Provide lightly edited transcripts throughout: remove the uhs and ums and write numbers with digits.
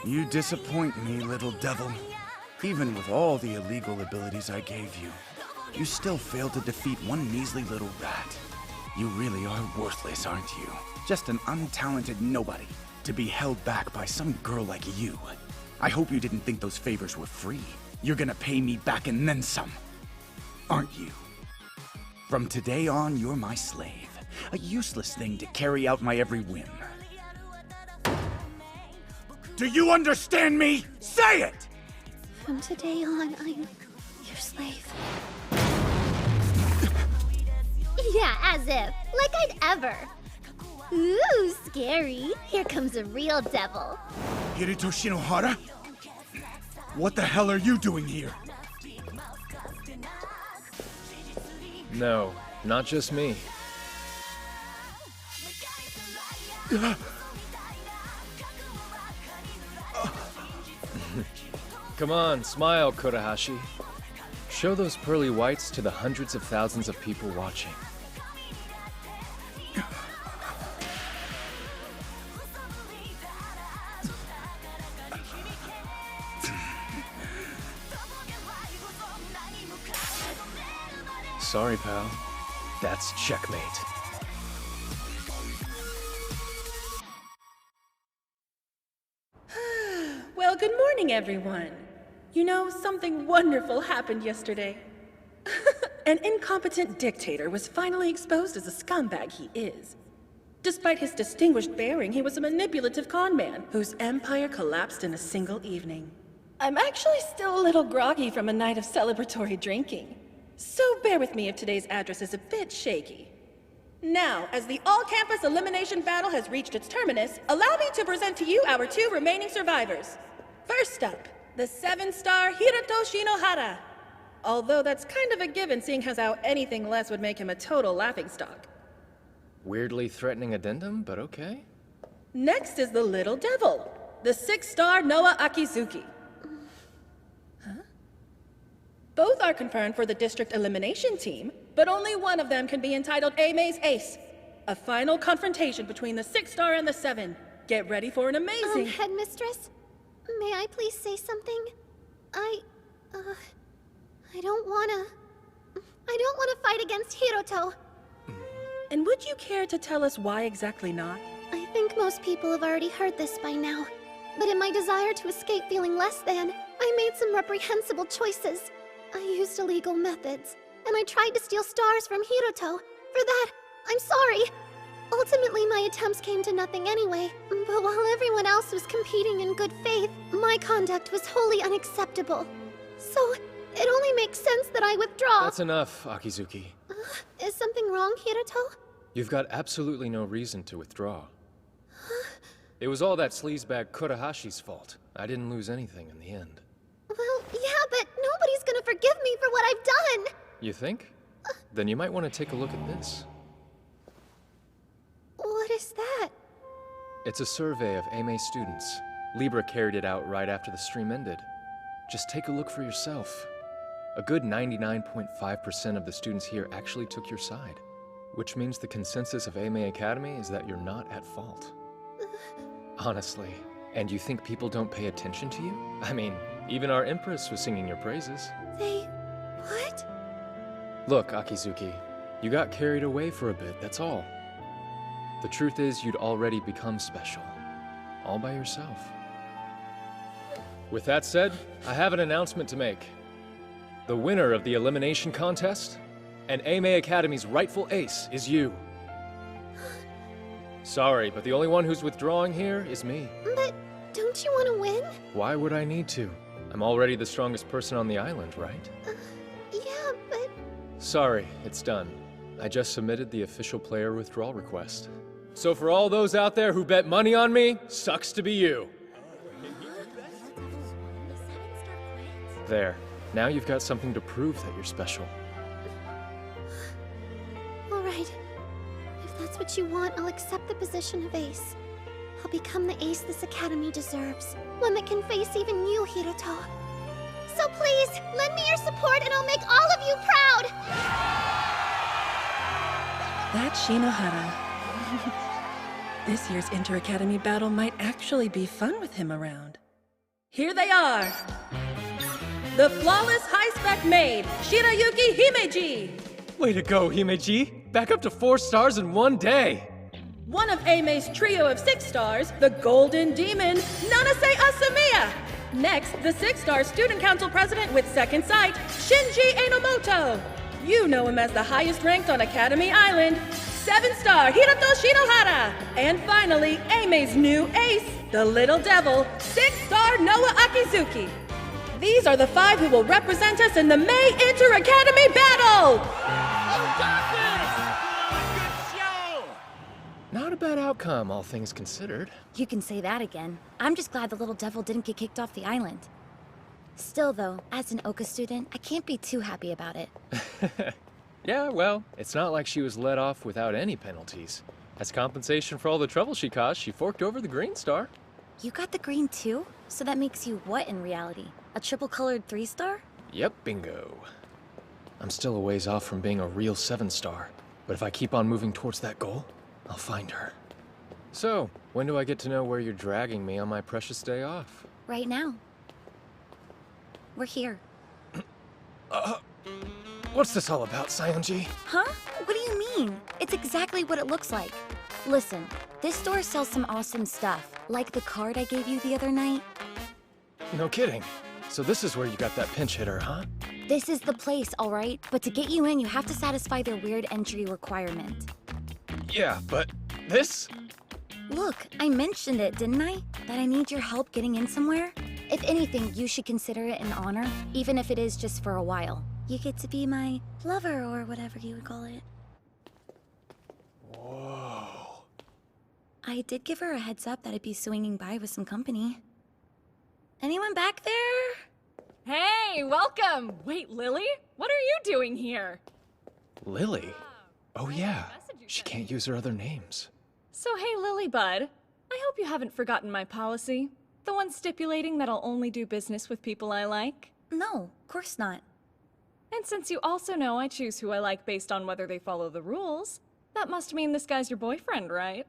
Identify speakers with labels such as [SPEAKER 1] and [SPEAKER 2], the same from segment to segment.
[SPEAKER 1] You disappoint me, little devil. Even with all the illegal abilities I gave you, you still failed to defeat one measly little rat. You really are worthless, aren't you? Just an untalented nobody to be held back by some girl like you. I hope you didn't think those favors were free. You're gonna pay me back and then some, aren't you? From today on, you're my slave. A useless thing to carry out my every whim. Do you understand me? Say it!
[SPEAKER 2] From today on, I'm your slave.
[SPEAKER 3] Yeah, as if. Like I'd ever. Ooh, scary. Here comes a real devil.
[SPEAKER 1] Kirito Shinohara? What the hell are you doing here?
[SPEAKER 4] No, not just me. Come on, smile, Kurahashi. Show those pearly whites to the hundreds of thousands of people watching. Sorry, pal. That's checkmate.
[SPEAKER 5] Well, good morning, everyone. You know, something wonderful happened yesterday. An incompetent dictator was finally exposed as a scumbag he is. Despite his distinguished bearing, he was a manipulative con man whose empire collapsed in a single evening. I'm actually still a little groggy from a night of celebratory drinking, so bear with me if today's address is a bit shaky. Now, as the all-campus elimination battle has reached its terminus, allow me to present to you our two remaining survivors. First up, the 7-star Hiroto Shinohara. Although that's kind of a given, seeing as how anything less would make him a total laughingstock.
[SPEAKER 4] Weirdly threatening addendum, but okay.
[SPEAKER 5] Next is the Little Devil, the 6-star Noah Akizuki. Both are confirmed for the district elimination team, but only one of them can be entitled Aime's Ace. A final confrontation between the 6-star and the 7. Get ready for an amazing...
[SPEAKER 2] Headmistress? May I please say something? I don't wanna fight against Hiroto.
[SPEAKER 5] And would you care to tell us why exactly not?
[SPEAKER 2] I think most people have already heard this by now. But in my desire to escape feeling less than, I made some reprehensible choices. I used illegal methods, and I tried to steal stars from Hiroto. For that, I'm sorry. Ultimately, my attempts came to nothing anyway. But while everyone else was competing in good faith, my conduct was wholly unacceptable. So, it only makes sense that I withdraw.
[SPEAKER 4] That's enough, Akizuki.
[SPEAKER 2] Is something wrong, Hiroto?
[SPEAKER 4] You've got absolutely no reason to withdraw. It was all that sleazebag Kurahashi's fault. I didn't lose anything in the end.
[SPEAKER 2] Well, yeah, but nobody's gonna forgive me for what I've done!
[SPEAKER 4] You think? Then you might want to take a look at this.
[SPEAKER 2] What is that?
[SPEAKER 4] It's a survey of AME students. Libra carried it out right after the stream ended. Just take a look for yourself. A good 99.5% of the students here actually took your side. Which means the consensus of AME Academy is that you're not at fault. Honestly. And you think people don't pay attention to you? I mean, even our Empress was singing your praises.
[SPEAKER 2] They... what?
[SPEAKER 4] Look, Akizuki, you got carried away for a bit, that's all. The truth is, you'd already become special. All by yourself. With that said, I have an announcement to make. The winner of the elimination contest and AME Academy's rightful ace is you. Sorry, but the only one who's withdrawing here is me.
[SPEAKER 2] But don't you want to win?
[SPEAKER 4] Why would I need to? I'm already the strongest person on the island, right?
[SPEAKER 2] Yeah, but...
[SPEAKER 4] Sorry, it's done. I just submitted the official player withdrawal request. So for all those out there who bet money on me, sucks to be you. There. Now you've got something to prove that you're special.
[SPEAKER 2] Alright. If that's what you want, I'll accept the position of ace. I'll become the ace this academy deserves. One that can face even you, Hiroto. So please, lend me your support and I'll make all of you proud!
[SPEAKER 5] That's Shinohara. This year's Inter-Academy battle might actually be fun with him around. Here they are. The flawless high-spec maid, Shirayuki Himeji.
[SPEAKER 4] Way to go, Himeji! Back up to 4 stars in one day!
[SPEAKER 5] One of Aime's trio of 6 stars, the Golden Demon, Nanase Asamiya. Next, the 6-star Student Council President with second sight, Shinji Enomoto. You know him as the highest ranked on Academy Island, 7-star Hiroto Shinohara. And finally, Aime's new ace, the Little Devil, 6-star Noah Akizuki. These are the 5 who will represent us in the May Inter-Academy Battle!
[SPEAKER 4] Not a bad outcome, all things considered.
[SPEAKER 6] You can say that again. I'm just glad the little devil didn't get kicked off the island. Still though, as an Oka student, I can't be too happy about it.
[SPEAKER 4] Yeah, well, it's not like she was let off without any penalties. As compensation for all the trouble she caused, she forked over the green star.
[SPEAKER 6] You got the green too? So that makes you what in reality? A triple-colored 3-star?
[SPEAKER 4] Yep, bingo. I'm still a ways off from being a real 7-star, but if I keep on moving towards that goal, I'll find her. So, when do I get to know where you're dragging me on my precious day off?
[SPEAKER 6] Right now. We're here.
[SPEAKER 4] What's this all about, Sayonji?
[SPEAKER 6] Huh? What do you mean? It's exactly what it looks like. Listen, this store sells some awesome stuff, like the card I gave you the other night.
[SPEAKER 4] No kidding. So this is where you got that pinch hitter, huh?
[SPEAKER 6] This is the place, alright? But to get you in, you have to satisfy their weird entry requirement.
[SPEAKER 4] Yeah, but this?
[SPEAKER 6] Look, I mentioned it, didn't I? That I need your help getting in somewhere? If anything, you should consider it an honor, even if it is just for a while. You get to be my lover, or whatever you would call it.
[SPEAKER 4] Whoa.
[SPEAKER 6] I did give her a heads up that I'd be swinging by with some company. Anyone back there?
[SPEAKER 7] Hey, welcome! Wait, Lily? What are you doing here?
[SPEAKER 4] Lily? Oh yeah, she can't use her other names.
[SPEAKER 7] So hey, Lily Bud. I hope you haven't forgotten my policy. The one stipulating that I'll only do business with people I like.
[SPEAKER 6] No, of course not.
[SPEAKER 7] And since you also know I choose who I like based on whether they follow the rules, that must mean this guy's your boyfriend, right?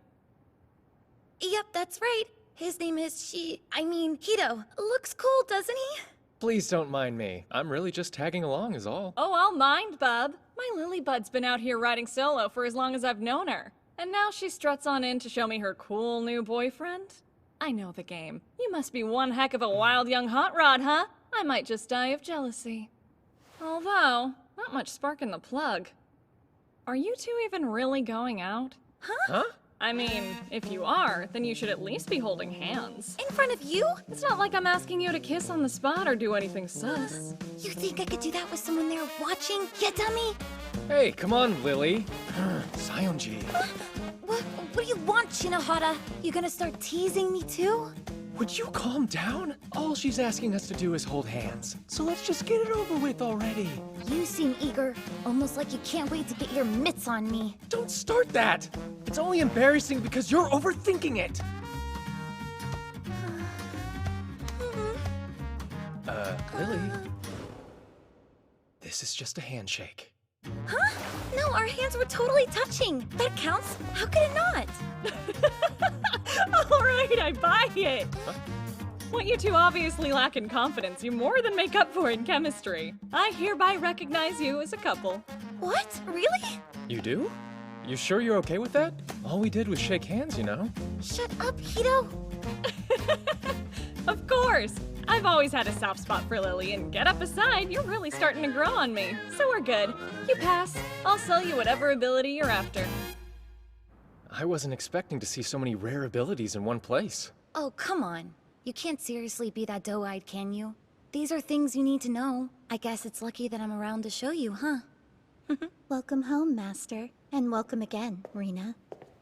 [SPEAKER 6] Yep, that's right. His name is Hito. Looks cool, doesn't he?
[SPEAKER 4] Please don't mind me. I'm really just tagging along is all.
[SPEAKER 7] Oh, I'll mind, bub. My Lily Bud's been out here riding solo for as long as I've known her. And now she struts on in to show me her cool new boyfriend? I know the game. You must be one heck of a wild young hot rod, huh? I might just die of jealousy. Although, not much spark in the plug. Are you two even really going out?
[SPEAKER 4] Huh?
[SPEAKER 7] I mean, if you are, then you should at least be holding hands.
[SPEAKER 6] In front of you?
[SPEAKER 7] It's not like I'm asking you to kiss on the spot or do anything sus.
[SPEAKER 6] You think I could do that with someone there watching, you dummy?
[SPEAKER 4] Hey, come on, Lily. Sayonji.
[SPEAKER 6] What do you want, Shinohara? You gonna start teasing me too?
[SPEAKER 4] Would you calm down? All she's asking us to do is hold hands. So let's just get it over with already.
[SPEAKER 6] You seem eager, almost like you can't wait to get your mitts on me.
[SPEAKER 4] Don't start that! It's only embarrassing because you're overthinking it! Lily? This is just a handshake.
[SPEAKER 6] Huh? No, our hands were totally touching. That counts. How could it not?
[SPEAKER 7] Alright, I buy it!
[SPEAKER 4] Huh?
[SPEAKER 7] What you two obviously lack in confidence, you more than make up for in chemistry. I hereby recognize you as a couple.
[SPEAKER 6] What? Really?
[SPEAKER 4] You do? You sure you're okay with that? All we did was shake hands, you know?
[SPEAKER 6] Shut up, Hito.
[SPEAKER 7] Of course! I've always had a soft spot for Lily, and get up aside, you're really starting to grow on me. So we're good. You pass. I'll sell you whatever ability you're after.
[SPEAKER 4] I wasn't expecting to see so many rare abilities in one place.
[SPEAKER 6] Oh, come on. You can't seriously be that doe-eyed, can you? These are things you need to know. I guess it's lucky that I'm around to show you, huh?
[SPEAKER 2] Welcome home, Master. And welcome again, Rena.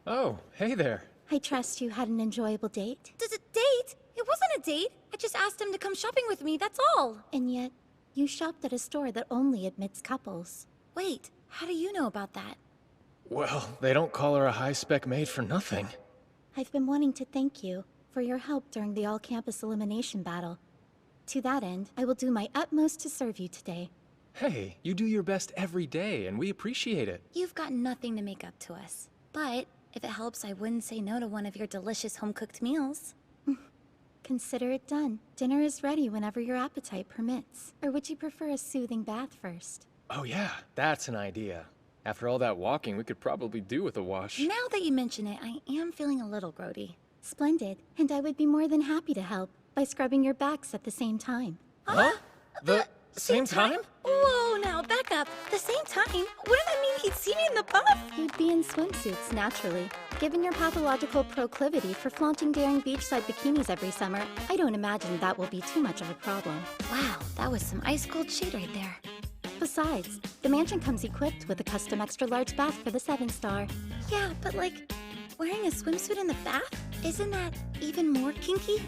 [SPEAKER 4] Oh, hey there.
[SPEAKER 2] I trust you had an enjoyable date.
[SPEAKER 6] Date? It wasn't a date. I just asked him to come shopping with me, that's all.
[SPEAKER 2] And yet, you shopped at a store that only admits couples.
[SPEAKER 6] Wait, how do you know about that?
[SPEAKER 4] Well, they don't call her a high-spec maid for nothing.
[SPEAKER 2] I've been wanting to thank you for your help during the all-campus elimination battle. To that end, I will do my utmost to serve you today.
[SPEAKER 4] Hey, you do your best every day, and we appreciate it.
[SPEAKER 6] You've got nothing to make up to us. But if it helps, I wouldn't say no to one of your delicious home-cooked meals. consider it done. Dinner is ready whenever your appetite permits. Or would you prefer a soothing bath first?
[SPEAKER 4] Oh yeah, that's an idea. After all that walking, we could probably do with a wash.
[SPEAKER 6] Now that you mention it, I am feeling a little grody. Splendid, and I would be more than happy to help by scrubbing your backs at the same time.
[SPEAKER 4] Huh? The same time?
[SPEAKER 6] Whoa, now back up. The same time? Wouldn't that mean he'd see me in the buff? You'd be in swimsuits, naturally. Given your pathological proclivity for flaunting daring beachside bikinis every summer, I don't imagine that will be too much of a problem. Wow, that was some ice-cold shade right there. Besides, the mansion comes equipped with a custom extra-large bath for the 7-star. Yeah, but like, wearing a swimsuit in the bath? Isn't that even more kinky?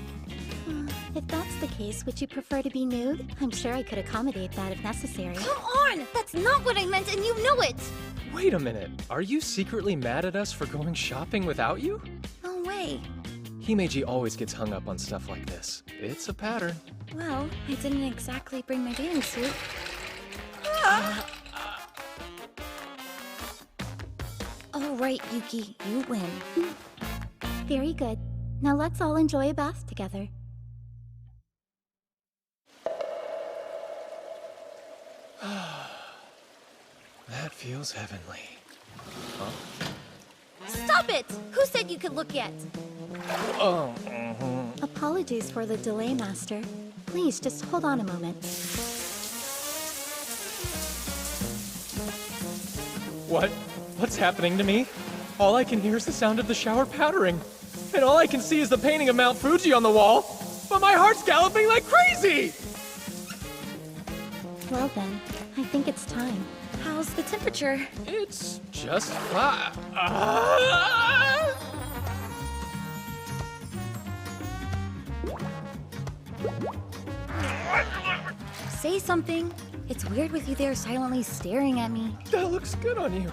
[SPEAKER 6] If that's the case, would you prefer to be nude? I'm sure I could accommodate that if necessary.
[SPEAKER 3] Come on! That's not what I meant, and you know it!
[SPEAKER 4] Wait a minute. Are you secretly mad at us for going shopping without you?
[SPEAKER 6] No way.
[SPEAKER 4] Himeji always gets hung up on stuff like this. It's a pattern.
[SPEAKER 6] Well, I didn't exactly bring my bathing suit. All right, Yuki, you win. Very good. Now let's all enjoy a bath together.
[SPEAKER 4] That feels heavenly.
[SPEAKER 3] Stop it! Who said you could look yet?
[SPEAKER 4] Oh.
[SPEAKER 6] Apologies for the delay, Master. Please, just hold on a moment.
[SPEAKER 4] What? What's happening to me? All I can hear is the sound of the shower pattering. And all I can see is the painting of Mount Fuji on the wall. But my heart's galloping like crazy!
[SPEAKER 6] Well then, I think it's time. How's the temperature?
[SPEAKER 4] It's just fine.
[SPEAKER 6] Say something. It's weird with you there silently staring at me.
[SPEAKER 4] That looks good on you.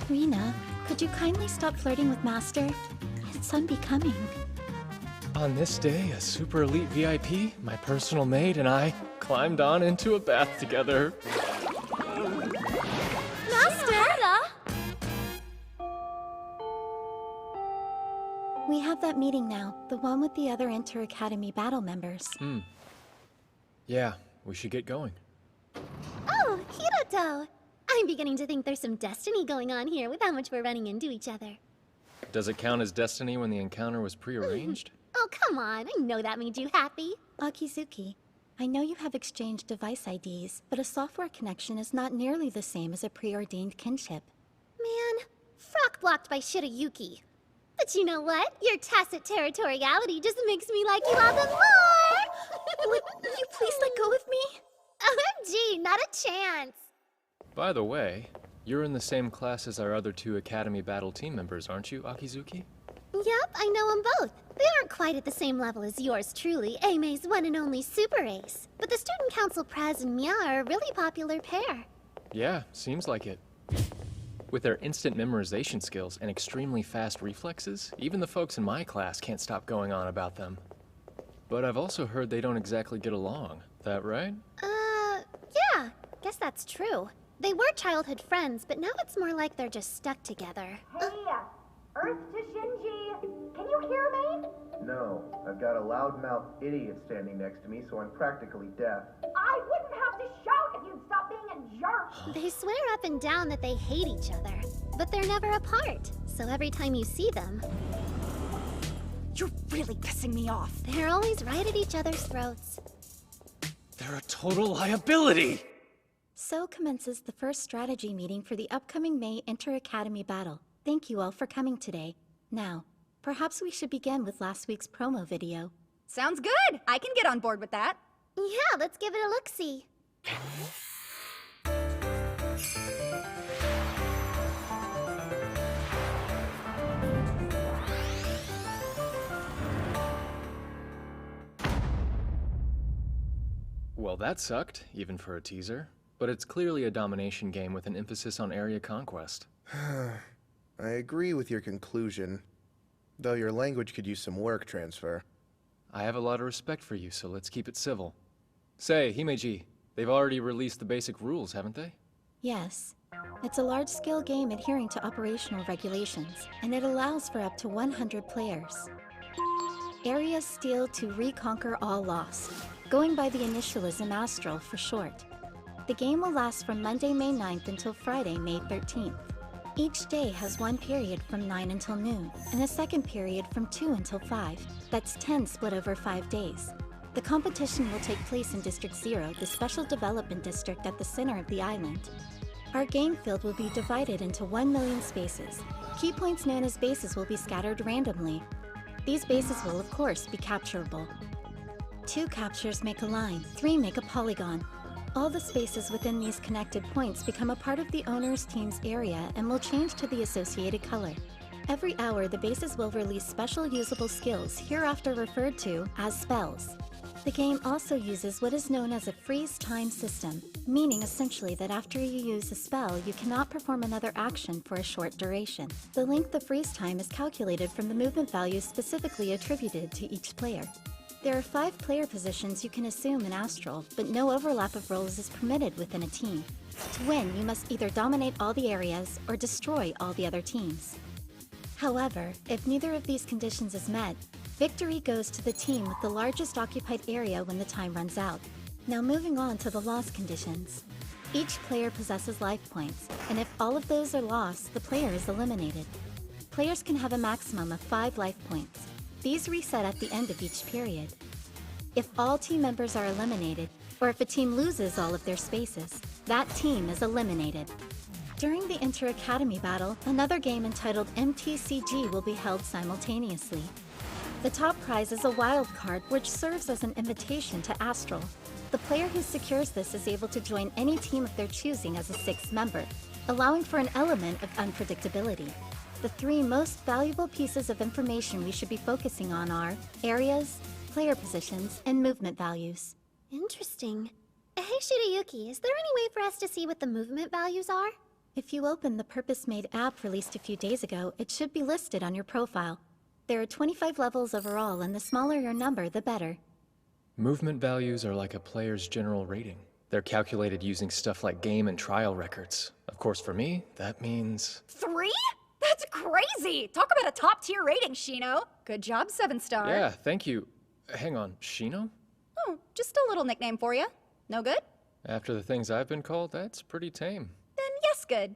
[SPEAKER 6] Rina, could you kindly stop flirting with Master? It's unbecoming.
[SPEAKER 4] On this day, a super elite VIP, my personal maid, and I climbed on into a bath together.
[SPEAKER 6] We have that meeting now, the one with the other Inter-Academy battle members.
[SPEAKER 4] Yeah, we should get going.
[SPEAKER 2] Oh, Hiroto! I'm beginning to think there's some destiny going on here with how much we're running into each other.
[SPEAKER 4] Does it count as destiny when the encounter was prearranged?
[SPEAKER 2] Oh, come on. I know that made you happy.
[SPEAKER 6] Akizuki, I know you have exchanged device IDs, but a software connection is not nearly the same as a preordained kinship.
[SPEAKER 2] Man, frock blocked by Shirayuki. But you know what? Your tacit territoriality just makes me like you all the more!
[SPEAKER 6] Would you please let go of me?
[SPEAKER 2] OMG, not a chance!
[SPEAKER 4] By the way, you're in the same class as our other 2 Academy Battle team members, aren't you, Akizuki?
[SPEAKER 2] Yep, I know them both. They aren't quite at the same level as yours truly, Aime's one and only super ace. But the Student Council Praz and Mia are a really popular pair.
[SPEAKER 4] Yeah, seems like it. With their instant memorization skills and extremely fast reflexes, even the folks in my class can't stop going on about them. But I've also heard they don't exactly get along. That right?
[SPEAKER 2] Yeah, guess that's true. They were childhood friends, but now it's more like they're just stuck together.
[SPEAKER 8] Hey, Earth to Shinji! Can you hear me?
[SPEAKER 9] No, I've got a loudmouth idiot standing next to me, so I'm practically deaf.
[SPEAKER 8] I wouldn't have to shout if you'd stop being a jerk!
[SPEAKER 2] They swear up and down that they hate each other, but they're never apart. So every time you see them,
[SPEAKER 6] You're really pissing me off.
[SPEAKER 2] they're always right at each other's throats.
[SPEAKER 4] They're a total liability!
[SPEAKER 6] So commences the first strategy meeting for the upcoming May Inter-Academy battle. Thank you all for coming today. Now, perhaps we should begin with last week's promo video.
[SPEAKER 10] Sounds good! I can get on board with that.
[SPEAKER 2] Yeah, let's give it a look-see.
[SPEAKER 4] Well, that sucked, even for a teaser. But it's clearly a domination game with an emphasis on area conquest.
[SPEAKER 9] I agree with your conclusion, though your language could use some work transfer.
[SPEAKER 4] I have a lot of respect for you, so let's keep it civil. Say, Himeji, they've already released the basic rules, haven't they?
[SPEAKER 6] Yes. It's a large-scale game adhering to operational regulations, and it allows for up to 100 players. Area Steel to reconquer all lost, going by the initialism Astral for short. The game will last from Monday, May 9th until Friday, May 13th. Each day has one period from 9 until noon, and a second period from 2 until 5. That's 10 split over 5 days. The competition will take place in District 0, the special development district at the center of the island. Our game field will be divided into 1 million spaces. Key points known as bases will be scattered randomly. These bases will, of course, be capturable. 2 captures make a line, 3 make a polygon. All the spaces within these connected points become a part of the owner's team's area and will change to the associated color. Every hour, the bases will release special usable skills, hereafter referred to as spells. The game also uses what is known as a freeze time system, meaning essentially that after you use a spell, you cannot perform another action for a short duration. The length of freeze time is calculated from the movement values specifically attributed to each player. There are 5 player positions you can assume in Astral, but no overlap of roles is permitted within a team. To win, you must either dominate all the areas or destroy all the other teams. However, if neither of these conditions is met, victory goes to the team with the largest occupied area when the time runs out. Now moving on to the loss conditions. Each player possesses life points, and if all of those are lost, the player is eliminated. Players can have a maximum of 5 life points. These reset at the end of each period. If all team members are eliminated, or if a team loses all of their spaces, that team is eliminated. During the Inter-Academy battle, another game entitled MTCG will be held simultaneously. The top prize is a wild card, which serves as an invitation to Astral. The player who secures this is able to join any team of their choosing as a 6th member, allowing for an element of unpredictability. The 3 most valuable pieces of information we should be focusing on are areas, player positions, and movement values.
[SPEAKER 2] Interesting. Hey, Shirayuki, is there any way for us to see what the movement values are?
[SPEAKER 6] If you open the purpose-made app released a few days ago, it should be listed on your profile. There are 25 levels overall, and the smaller your number, the better.
[SPEAKER 4] Movement values are like a player's general rating. They're calculated using stuff like game and trial records. Of course, for me, that means...
[SPEAKER 10] 3? That's crazy! Talk about a top-tier rating, Shino. Good job, 7-star.
[SPEAKER 4] Yeah, thank you. Hang on, Shino?
[SPEAKER 10] Oh, just a little nickname for you. No good?
[SPEAKER 4] After the things I've been called, that's pretty tame.
[SPEAKER 10] Then yes, good.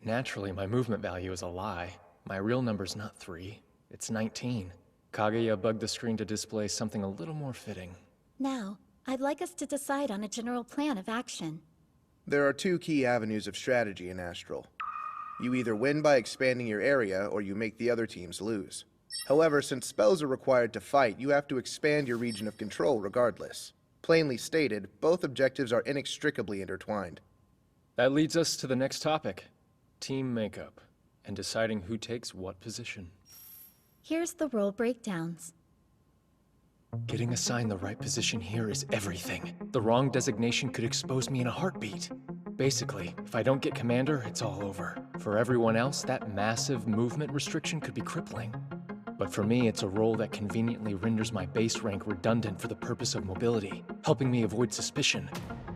[SPEAKER 4] Naturally, my movement value is a lie. My real number's not 3, it's 19. Kaguya bugged the screen to display something a little more fitting.
[SPEAKER 6] Now, I'd like us to decide on a general plan of action.
[SPEAKER 9] There are 2 key avenues of strategy in Astral. You either win by expanding your area, or you make the other teams lose. However, since spells are required to fight, you have to expand your region of control regardless. Plainly stated, both objectives are inextricably intertwined.
[SPEAKER 4] That leads us to the next topic. Team makeup, and deciding who takes what position.
[SPEAKER 6] Here's the role breakdowns.
[SPEAKER 4] Getting assigned the right position here is everything. The wrong designation could expose me in a heartbeat. Basically, if I don't get commander, it's all over. For everyone else, that massive movement restriction could be crippling. But for me, it's a role that conveniently renders my base rank redundant for the purpose of mobility, helping me avoid suspicion.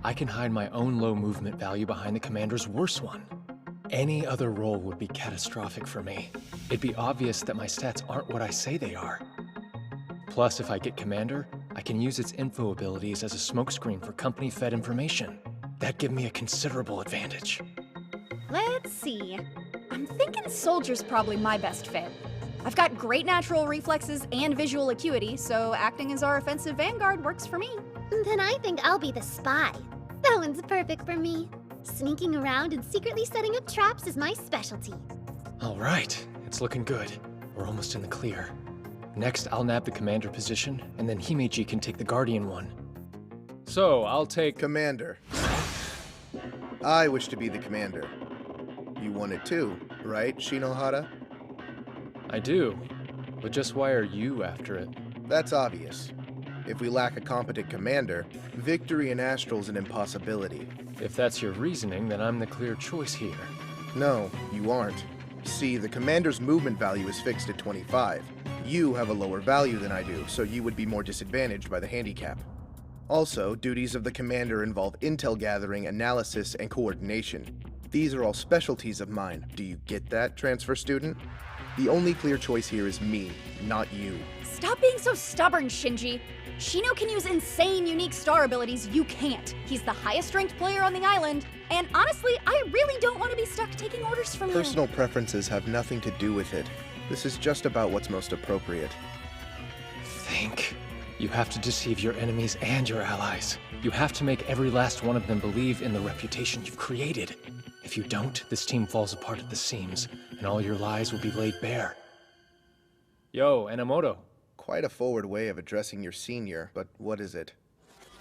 [SPEAKER 4] I can hide my own low movement value behind the commander's worse one. Any other role would be catastrophic for me. It'd be obvious that my stats aren't what I say they are. Plus, if I get commander, I can use its info abilities as a smokescreen for company-fed information. That'd give me a considerable advantage.
[SPEAKER 10] Let's see. I'm thinking soldier's probably my best fit. I've got great natural reflexes and visual acuity, so acting as our offensive vanguard works for me.
[SPEAKER 2] Then I think I'll be the spy. That one's perfect for me. Sneaking around and secretly setting up traps is my specialty.
[SPEAKER 4] All right, it's looking good. We're almost in the clear. Next, I'll nab the commander position, and then Himeji can take the guardian one. So, I'll take...
[SPEAKER 9] Commander. I wish to be the commander. You want it too, right, Shinohara?
[SPEAKER 4] I do, but just why are you after it?
[SPEAKER 9] That's obvious. If we lack a competent commander, victory in Astral's an impossibility.
[SPEAKER 4] If that's your reasoning, then I'm the clear choice here.
[SPEAKER 9] No, you aren't. See, the commander's movement value is fixed at 25. You have a lower value than I do, so you would be more disadvantaged by the handicap. Also, duties of the commander involve intel gathering, analysis, and coordination. These are all specialties of mine. Do you get that, transfer student? The only clear choice here is me, not you.
[SPEAKER 10] Stop being so stubborn, Shinji. Shino can use insane, unique star abilities you can't. He's the highest-ranked player on the island, and honestly, I really don't want to be stuck taking orders from him.
[SPEAKER 9] Personal preferences have nothing to do with it. This is just about what's most appropriate.
[SPEAKER 4] Think. You have to deceive your enemies and your allies. You have to make every last one of them believe in the reputation you've created. If you don't, this team falls apart at the seams, and all your lies will be laid bare. Yo, Enomoto.
[SPEAKER 9] Quite a forward way of addressing your senior, but what is it?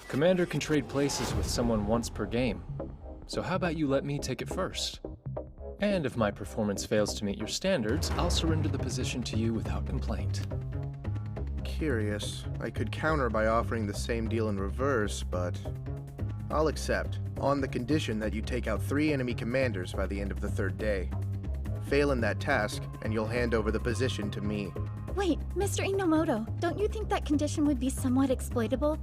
[SPEAKER 4] Commander can trade places with someone once per game. So how about you let me take it first? And if my performance fails to meet your standards, I'll surrender the position to you without complaint.
[SPEAKER 9] Curious. I could counter by offering the same deal in reverse, but I'll accept, on the condition that you take out 3 enemy commanders by the end of the 3rd day. Fail in that task, and you'll hand over the position to me.
[SPEAKER 6] Wait, Mr. Enomoto, don't you think that condition would be somewhat exploitable?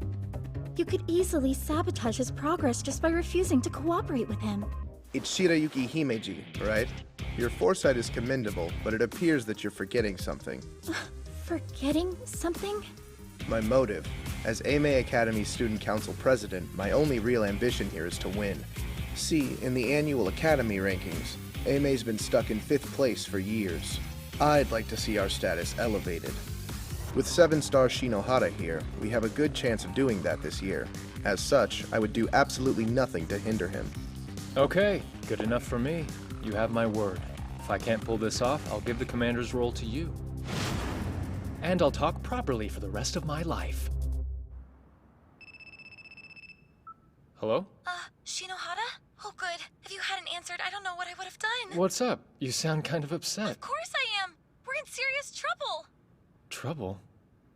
[SPEAKER 6] You could easily sabotage his progress just by refusing to cooperate with him.
[SPEAKER 9] It's Shirayuki Himeji, right? Your foresight is commendable, but it appears that you're forgetting something.
[SPEAKER 6] Forgetting something?
[SPEAKER 9] My motive. As Eimei Academy Student Council President, my only real ambition here is to win. See, in the annual Academy rankings, Eimei's been stuck in 5th place for years. I'd like to see our status elevated. With 7-star Shinohara here, we have a good chance of doing that this year. As such, I would do absolutely nothing to hinder him.
[SPEAKER 4] Okay, good enough for me. You have my word. If I can't pull this off, I'll give the commander's role to you. And I'll talk properly for the rest of my life. Hello?
[SPEAKER 6] Shinohara? Oh, good. If you hadn't answered, I don't know what I would have done.
[SPEAKER 4] What's up? You sound kind of upset.
[SPEAKER 6] Of course I am. We're in serious trouble.
[SPEAKER 4] Trouble?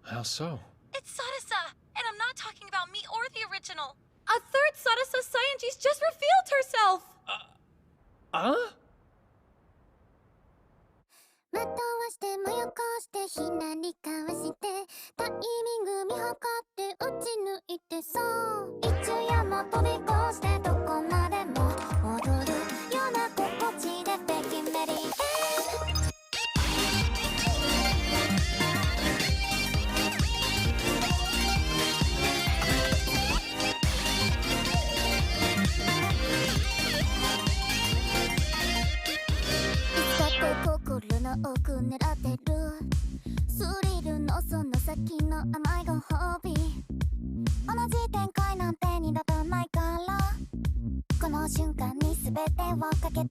[SPEAKER 4] How so?
[SPEAKER 6] It's Sadasa, and I'm not talking about me or the original.
[SPEAKER 10] A 3rd Sadasa Scientist just revealed herself!
[SPEAKER 2] まとわしてもよこしてひなりかわしてタイミング見計って打ち抜いてそう一夜も飛び越してどこまでも踊るような心地で北京メリー心の奥狙ってるスリルのその先の甘いご褒美同じ展開なんて二度とないからこの瞬間に全てをかけて